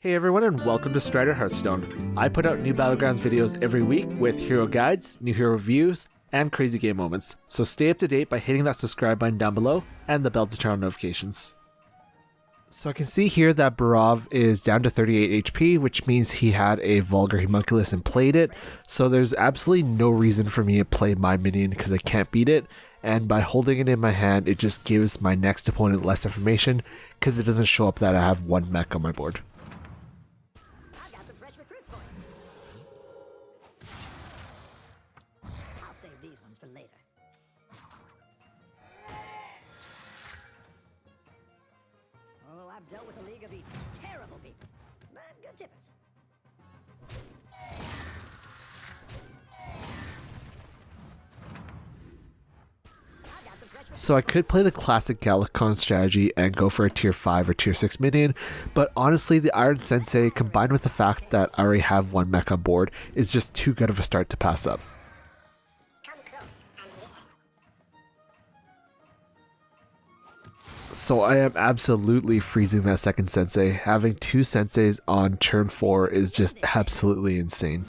Hey everyone and welcome to Stryder Hearthstone. I put out new Battlegrounds videos every week with hero guides, new hero reviews, and crazy game moments. So stay up to date by hitting that subscribe button down below and the bell to turn on notifications. So I can see here that Barav is down to 38 HP, which means he had a Vulgar Homunculus and played it. So there's absolutely no reason for me to play my minion because I can't beat it. And by holding it in my hand, it just gives my next opponent less information because it doesn't show up that I have one mech on my board. I've dealt with a league of terrible people, but good tippers. So I could play the classic Galakrond strategy and go for a tier 5 or tier 6 minion, but honestly the Iron Sensei combined with the fact that I already have one mech on board is just too good of a start to pass up. So I am absolutely freezing that second sensei. Having two senseis on turn 4 is just absolutely insane.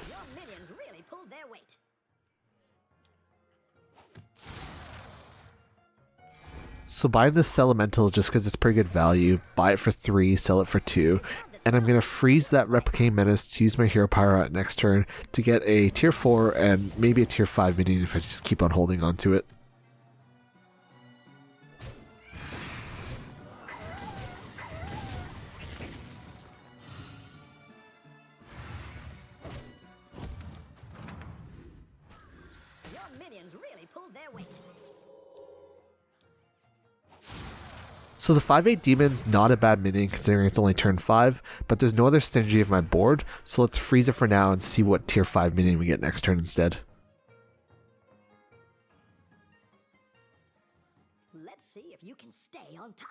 Your minions really pulled their weight. So buy this Elemental just because it's pretty good value, buy it for 3, sell it for 2, and I'm going to freeze that Replicating Menace to use my Hero Power at next turn to get a tier 4 and maybe a tier 5 minion if I just keep on holding on to it. Your minions really pulled their weight. So the 5/8 Demon's not a bad minion considering it's only turn 5, but there's no other synergy of my board, so let's freeze it for now and see what tier 5 minion we get next turn instead. Let's see if you can stay on top.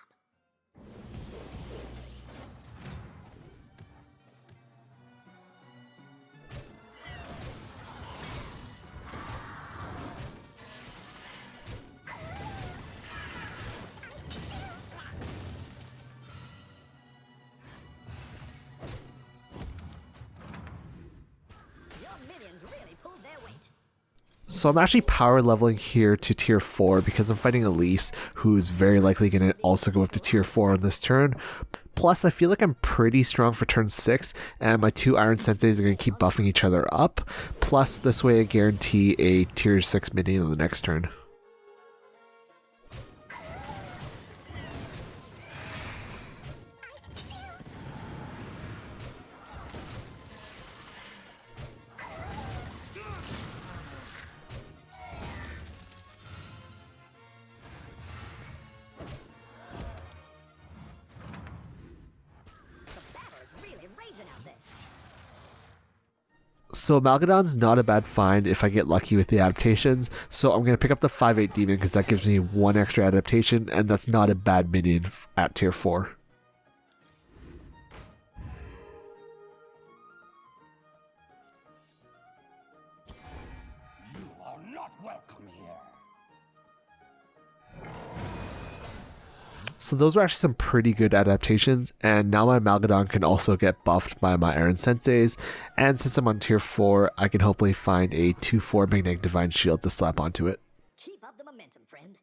So I'm actually power leveling here to tier 4 because I'm fighting Elise, who's very likely going to also go up to tier 4 on this turn. Plus, I feel like I'm pretty strong for turn 6, and my two Iron Senseis are going to keep buffing each other up. Plus, this way I guarantee a tier 6 minion on the next turn. So Malgadon's not a bad find if I get lucky with the adaptations, so I'm going to pick up the 5/8 Demon because that gives me one extra adaptation, and that's not a bad minion at tier 4. You are not welcome here. So those were actually some pretty good adaptations, and now my Malgadon can also get buffed by my Iron Senseis, and since I'm on tier 4, I can hopefully find a 2/4 Magnetic Divine Shield to slap onto it. Keep up the momentum, friend.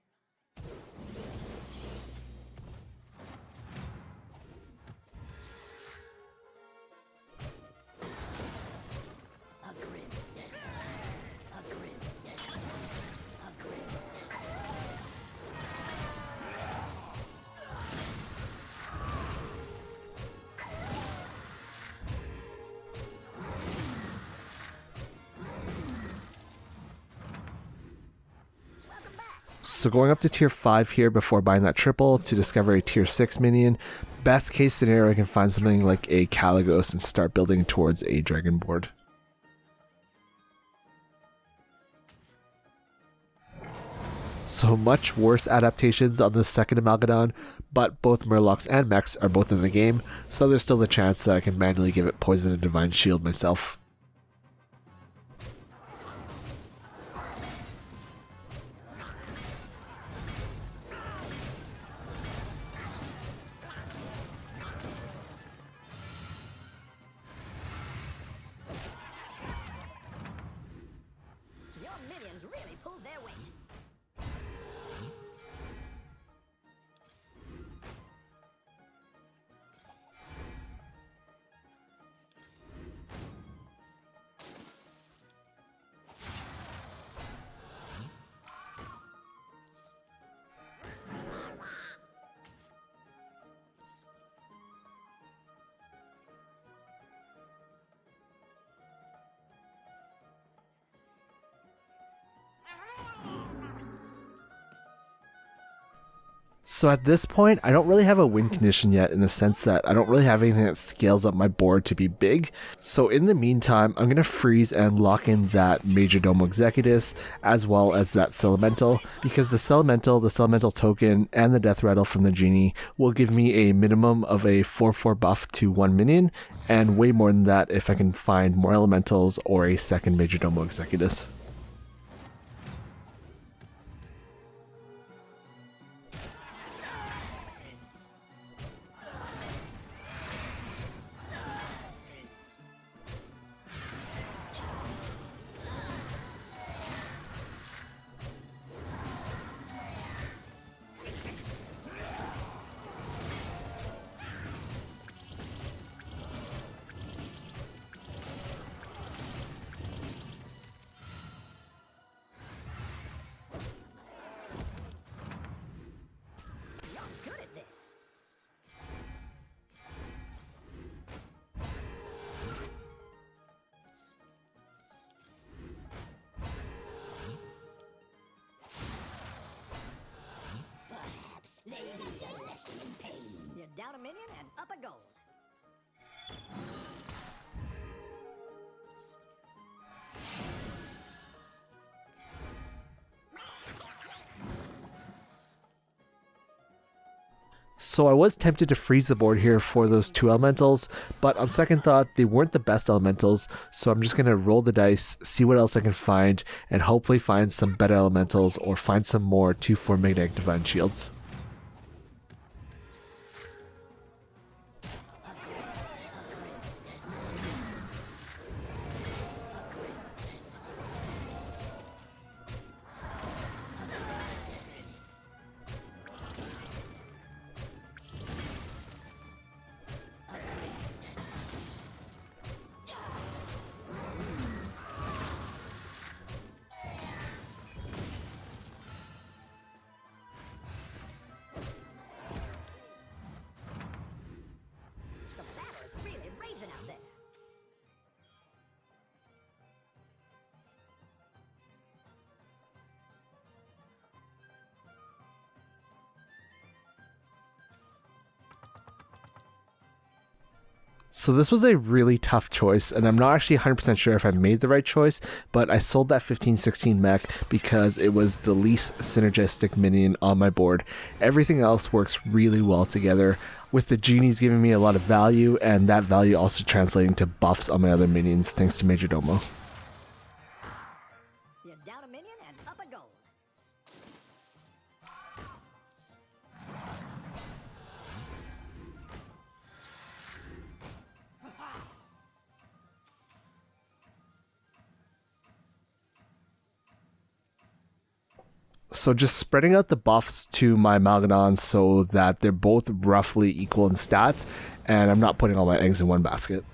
A grim destiny. A grim destiny. A grim destiny. So going up to tier 5 here before buying that triple to discover a tier 6 minion. Best case scenario, I can find something like a Kaligos and start building towards a dragon board. So much worse adaptations on the second Amalgadon, but both Murlocs and Mechs are both in the game, so there's still the chance that I can manually give it Poison and Divine Shield myself. So at this point, I don't really have a win condition yet in the sense that I don't really have anything that scales up my board to be big. So in the meantime, I'm going to freeze and lock in that Majordomo Executus as well as that Elemental, because the Elemental token, and the Death Rattle from the Genie will give me a minimum of a 4/4 buff to 1 minion, and way more than that if I can find more Elementals or a second Majordomo Executus. Good at this. Perhaps they need a lesson in pain. You're down a minion and up a gold. So I was tempted to freeze the board here for those 2 elementals, but on second thought, they weren't the best elementals, so I'm just going to roll the dice, see what else I can find, and hopefully find some better elementals or find some more 2/4 Magnetic Divine Shields. The battle is really raging out there. So this was a really tough choice, and I'm not actually 100% sure if I made the right choice, but I sold that 15/16 mech because it was the least synergistic minion on my board. Everything else works really well together, with the Genies giving me a lot of value, and that value also translating to buffs on my other minions thanks to Majordomo. You're down a minion and up a gold. So just spreading out the buffs to my Malgadon so that they're both roughly equal in stats, and I'm not putting all my eggs in one basket.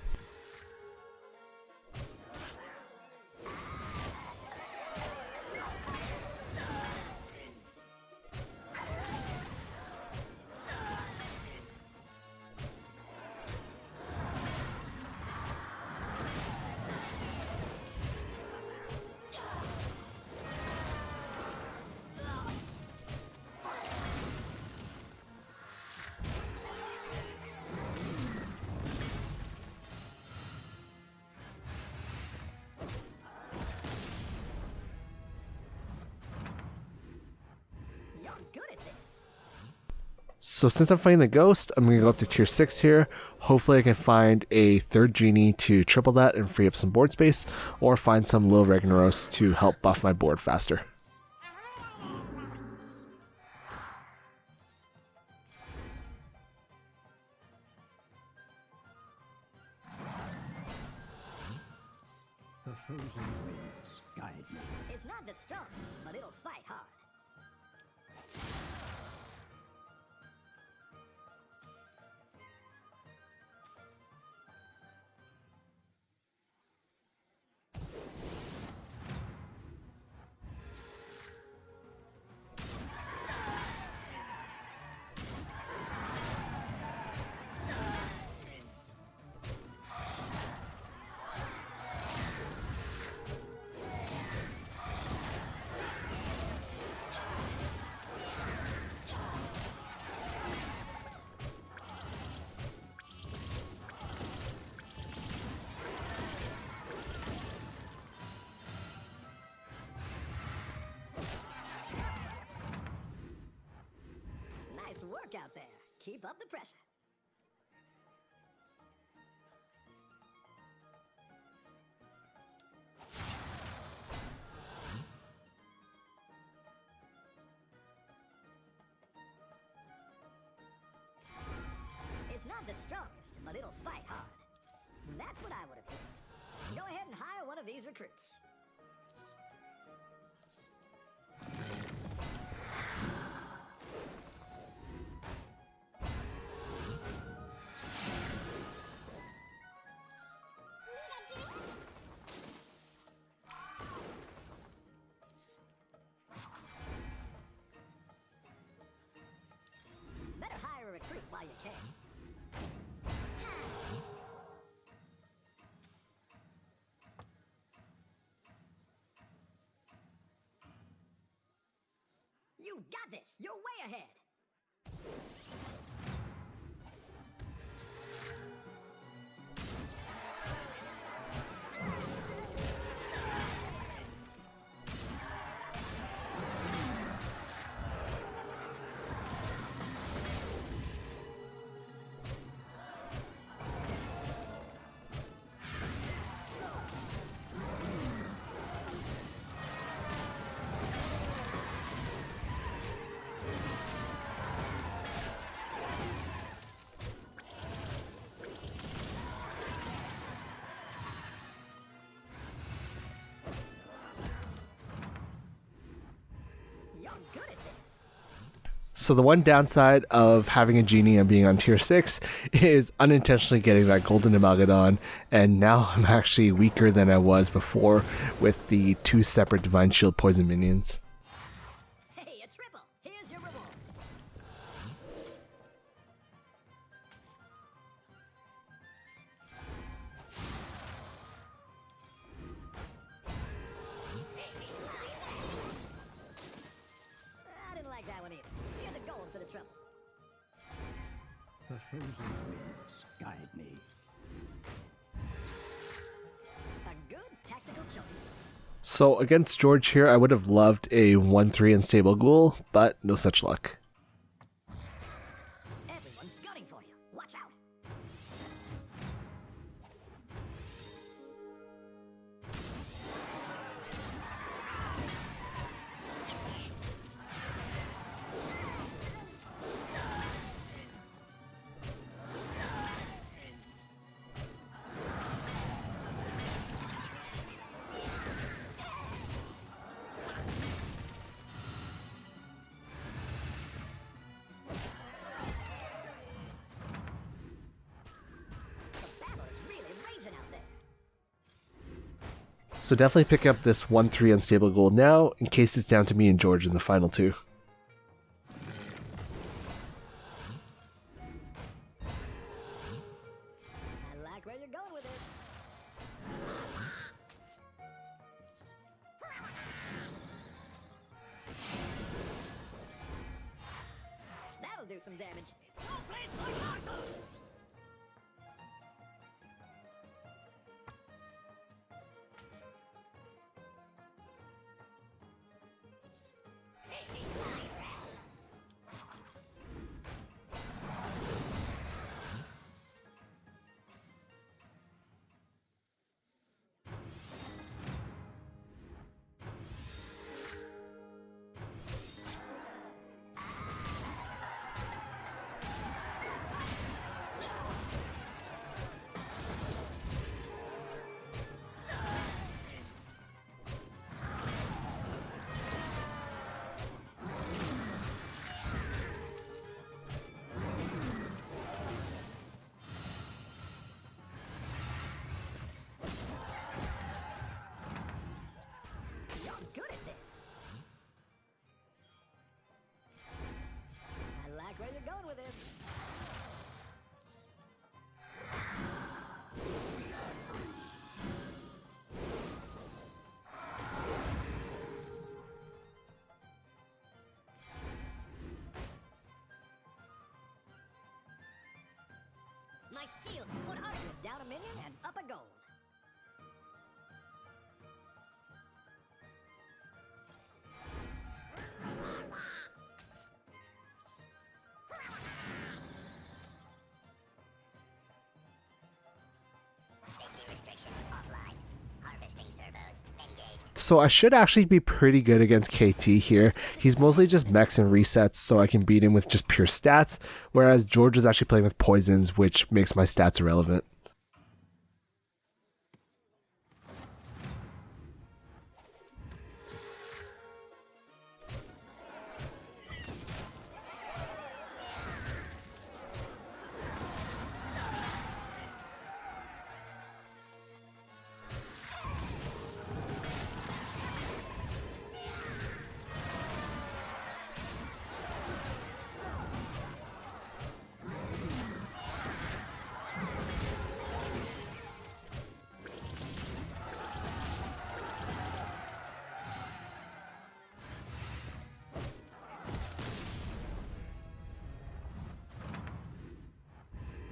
You're good at this. So since I'm fighting the Ghost, I'm going to go up to tier 6 here. Hopefully I can find a third Genie to triple that and free up some board space, or find some Lil Ragnaros to help buff my board faster. The frozen winds guide me. It's not the strongest, but it'll fight hard. work out there. Keep up the pressure. It's not the strongest, but it'll fight hard. That's what I would have picked. Go ahead and hire one of these recruits. Better hire a recruit while you can. You got this! You're way ahead! You're good at this! So the one downside of having a genie and being on tier 6 is unintentionally getting that golden amalgadon, and now I'm actually weaker than I was before with the 2 separate divine shield poison minions. Hey, a triple! Here's your reward! I didn't like that one either. Here's a gold for the trouble. The frozen winds guide me. A good tactical choice. So against George here, I would have loved a 1-3 unstable ghoul, but no such luck. Everyone's gunning for you. Watch out! The battle is really raging out there. So definitely pick up this 1-3 unstable ghoul now, in case it's down to me and George in the final 2. I like where you're going with this. That'll do some damage. You're good at this. I like where you're going with this. My shield, put up. You're down a minion and up a gold. So I should actually be pretty good against KT here. He's mostly just mechs and resets, so I can beat him with just pure stats, whereas George is actually playing with poisons, which makes my stats irrelevant.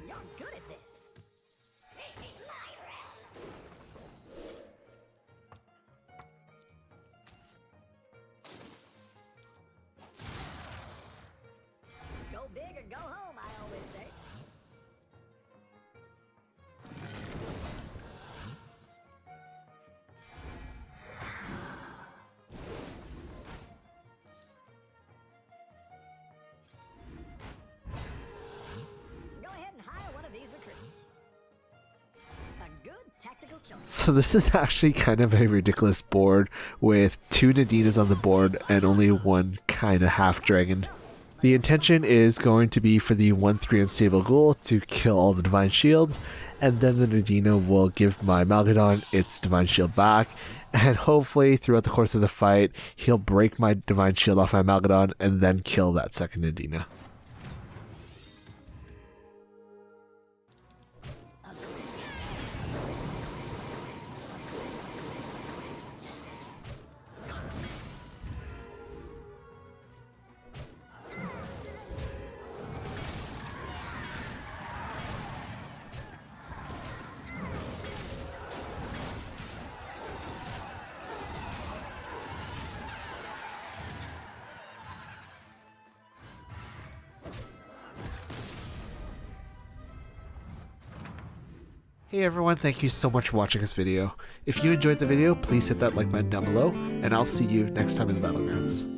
You're good at this. This is my realm. Go big or go home, I always say. Go ahead and hire one of these recruits. A good tactical choice. So this is actually kind of a ridiculous board with 2 Nadinas on the board and only one kind of half dragon. The intention is going to be for the 1/3 unstable ghoul to kill all the divine shields, and then the Nadina will give my Malgadon its divine shield back, and hopefully throughout the course of the fight he'll break my divine shield off my Malgadon and then kill that second Nadina. Hey everyone, thank you so much for watching this video. If you enjoyed the video, please hit that like button down below, and I'll see you next time in the Battlegrounds.